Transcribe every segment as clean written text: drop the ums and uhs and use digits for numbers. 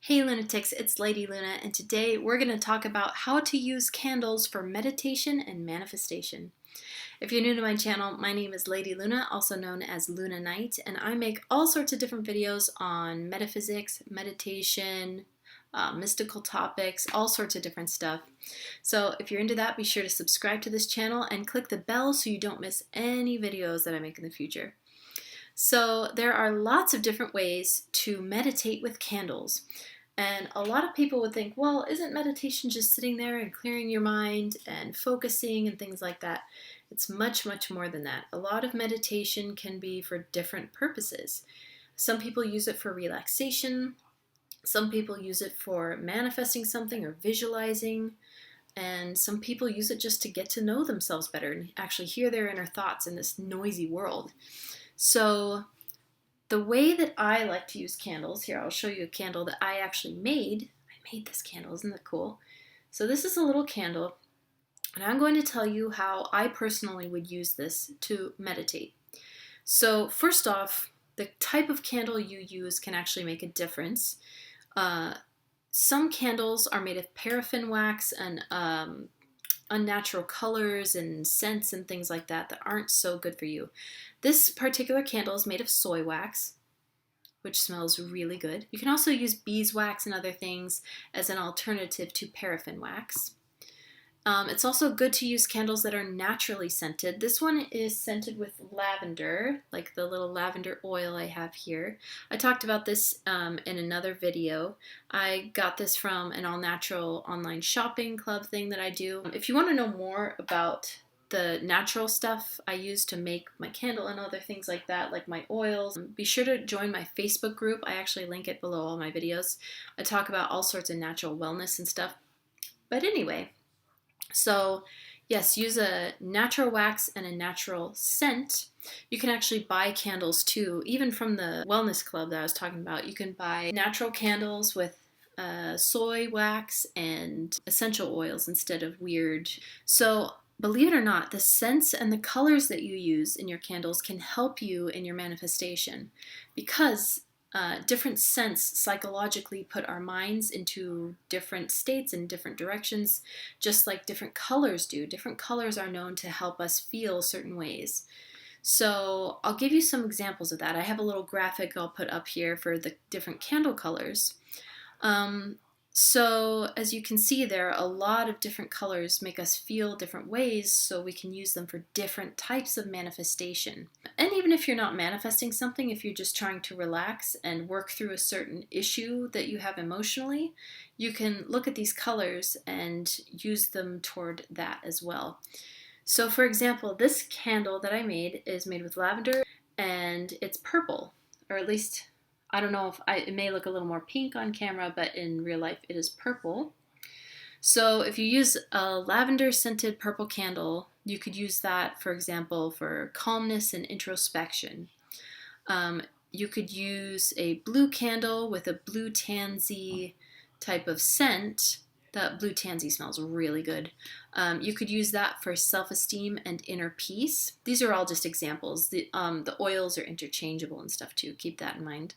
Hey lunatics, it's Lady Luna, and today we're going to talk about how to use candles for meditation and manifestation. If you're new to my channel, my name is Lady Luna, also known as Luna Night, and I make all sorts of different videos on metaphysics, meditation, mystical topics, all sorts of different stuff. So if you're into that, be sure to subscribe to this channel and click the bell so you don't miss any videos that I make in the future. So there are lots of different ways to meditate with candles. And a lot of people would think, well, isn't meditation just sitting there and clearing your mind and focusing and things like that? It's much, much more than that. A lot of meditation can be for different purposes. Some people use it for relaxation. Some people use it for manifesting something or visualizing. And some people use it just to get to know themselves better and actually hear their inner thoughts in this noisy world. So the way that I like to use candles, here I'll show you a candle that I actually made. I made this candle, isn't that cool? So this is a little candle, and I'm going to tell you how I personally would use this to meditate. So first off, the type of candle you use can actually make a difference. Some candles are made of paraffin wax and unnatural colors and scents and things like that that aren't so good for you. This particular candle is made of soy wax, which smells really good. You can also use beeswax and other things as an alternative to paraffin wax. It's also good to use candles that are naturally scented. This one is scented with lavender, like the little lavender oil I have here. I talked about this in another video. I got this from an all-natural online shopping club thing that I do. If you want to know more about the natural stuff I use to make my candle and other things like that, like my oils, be sure to join my Facebook group. I actually link it below all my videos. I talk about all sorts of natural wellness and stuff. But anyway, so yes, use a natural wax and a natural scent. You can actually buy candles too, even from the wellness club that I was talking about. You can buy natural candles with soy wax and essential oils instead of weird. So believe it or not, the scents and the colors that you use in your candles can help you in your manifestation, because different scents psychologically put our minds into different states and different directions, just like different colors do. Different colors are known to help us feel certain ways. So I'll give you some examples of that. I have a little graphic I'll put up here for the different candle colors. So as you can see there, a lot of different colors make us feel different ways, so we can use them for different types of manifestation. And even if you're not manifesting something, if you're just trying to relax and work through a certain issue that you have emotionally, you can look at these colors and use them toward that as well. So for example, this candle that I made is made with lavender and it's purple, or at least I don't know if it may look a little more pink on camera, but in real life it is purple. So if you use a lavender scented purple candle, you could use that, for example, for calmness and introspection. You could use a blue candle with a blue tansy type of scent. That blue tansy smells really good. You could use that for self-esteem and inner peace. These are all just examples. The oils are interchangeable and stuff too. Keep that in mind.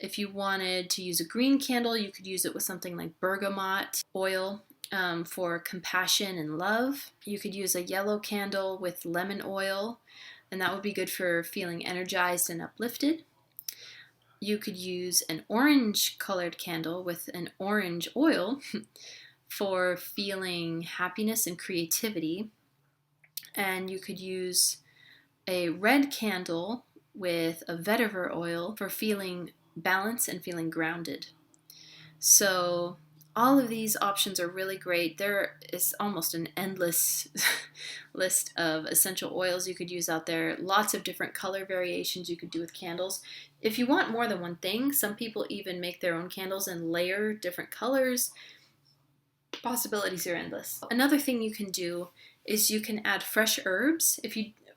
If you wanted to use a green candle, you could use it with something like bergamot oil for compassion and love. You could use a yellow candle with lemon oil, and that would be good for feeling energized and uplifted. You could use an orange colored candle with an orange oil for feeling happiness and creativity. And you could use a red candle with a vetiver oil for feeling balance and feeling grounded. So all of these options are really great. There is almost an endless list of essential oils you could use out there. Lots of different color variations you could do with candles. If you want more than one thing, some people even make their own candles and layer different colors. Possibilities are endless. Another thing you can do is you can add fresh herbs.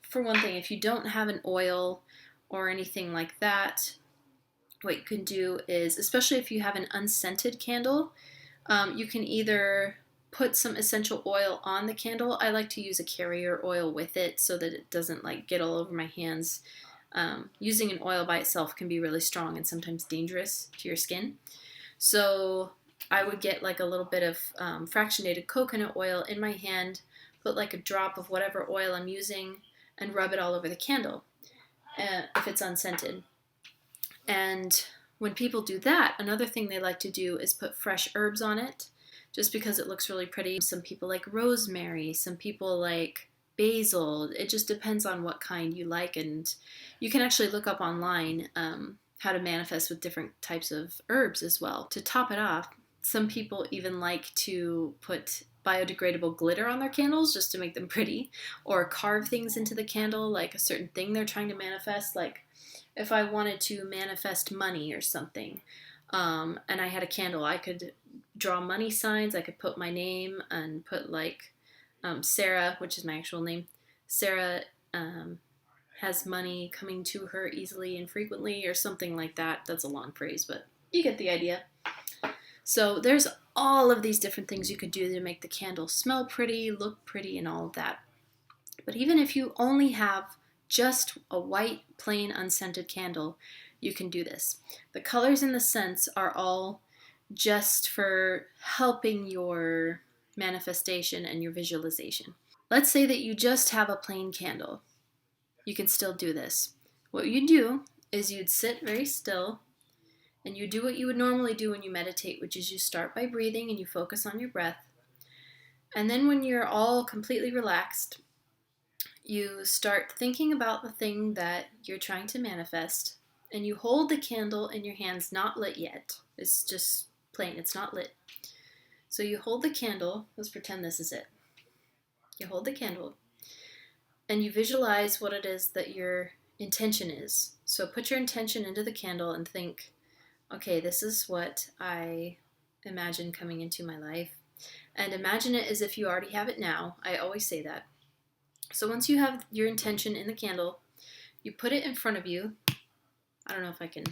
For one thing, if you don't have an oil or anything like that, what you can do is, especially if you have an unscented candle, you can either put some essential oil on the candle. I like to use a carrier oil with it so that it doesn't get all over my hands. Using an oil by itself can be really strong and sometimes dangerous to your skin. So I would get like a little bit of fractionated coconut oil in my hand, put like a drop of whatever oil I'm using, and rub it all over the candle if it's unscented. And when people do that, another thing they like to do is put fresh herbs on it, just because it looks really pretty. Some people like rosemary, some people like basil. It just depends on what kind you like, and you can actually look up online how to manifest with different types of herbs as well. To top it off, some people even like to put biodegradable glitter on their candles just to make them pretty, or carve things into the candle, like a certain thing they're trying to manifest. Like if I wanted to manifest money or something, and I had a candle, I could draw money signs. I could put my name and put like Sarah, which is my actual name. Sarah has money coming to her easily and frequently, or something like that. That's a long phrase, but you get the idea. So there's all of these different things you could do to make the candle smell pretty, look pretty, and all of that. But even if you only have just a white, plain, unscented candle, you can do this. The colors and the scents are all just for helping your manifestation and your visualization. Let's say that you just have a plain candle. You can still do this. What you do is you'd sit very still and you do what you would normally do when you meditate, which is you start by breathing and you focus on your breath. And then when you're all completely relaxed, you start thinking about the thing that you're trying to manifest, and you hold the candle in your hands, not lit yet. It's just plain, it's not lit. So you hold the candle, let's pretend this is it. You hold the candle, and you visualize what it is that your intention is. So put your intention into the candle and think, okay, this is what I imagine coming into my life. And imagine it as if you already have it now. I always say that. So once you have your intention in the candle, you put it in front of you. I don't know if I can.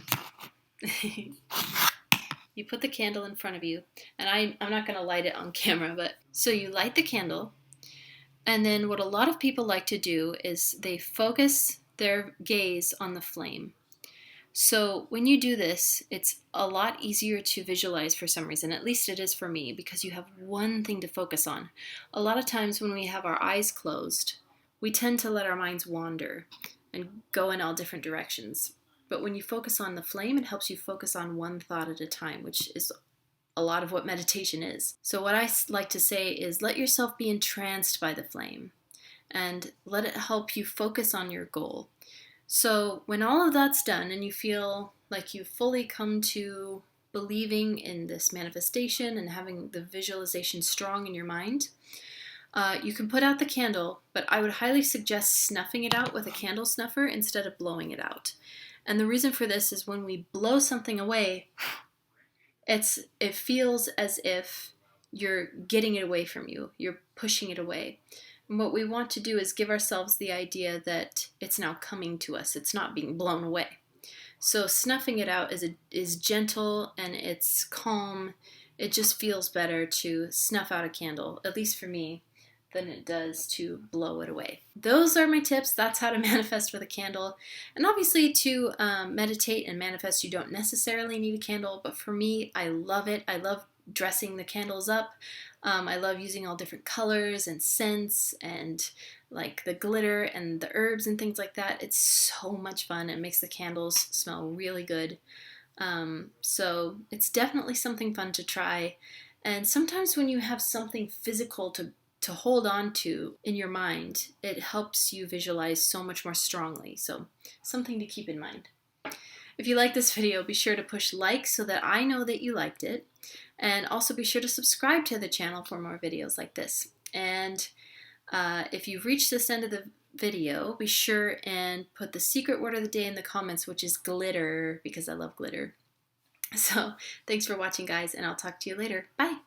You put the candle in front of you, and I'm not going to light it on camera, but so you light the candle, and then what a lot of people like to do is they focus their gaze on the flame. So when you do this, it's a lot easier to visualize for some reason. At least it is for me, because you have one thing to focus on. A lot of times when we have our eyes closed, we tend to let our minds wander and go in all different directions. But when you focus on the flame, it helps you focus on one thought at a time, which is a lot of what meditation is. So what I like to say is let yourself be entranced by the flame and let it help you focus on your goal. So when all of that's done and you feel like you've fully come to believing in this manifestation and having the visualization strong in your mind, you can put out the candle, but I would highly suggest snuffing it out with a candle snuffer instead of blowing it out. And the reason for this is when we blow something away, it feels as if you're getting it away from you. You're pushing it away. And what we want to do is give ourselves the idea that it's now coming to us. It's not being blown away. So snuffing it out is gentle and it's calm. It just feels better to snuff out a candle, at least for me, than it does to blow it away. Those are my tips. That's how to manifest with a candle. And obviously to meditate and manifest, you don't necessarily need a candle, but for me, I love it. I love dressing the candles up. I love using all different colors and scents and like the glitter and the herbs and things like that. It's so much fun. It makes the candles smell really good. So it's definitely something fun to try. And sometimes when you have something physical to hold on to in your mind, it helps you visualize so much more strongly. So something to keep in mind. If you like this video, be sure to push like so that I know that you liked it. And also be sure to subscribe to the channel for more videos like this. And if you've reached this end of the video, be sure and put the secret word of the day in the comments, which is glitter, because I love glitter. So thanks for watching, guys, and I'll talk to you later. Bye!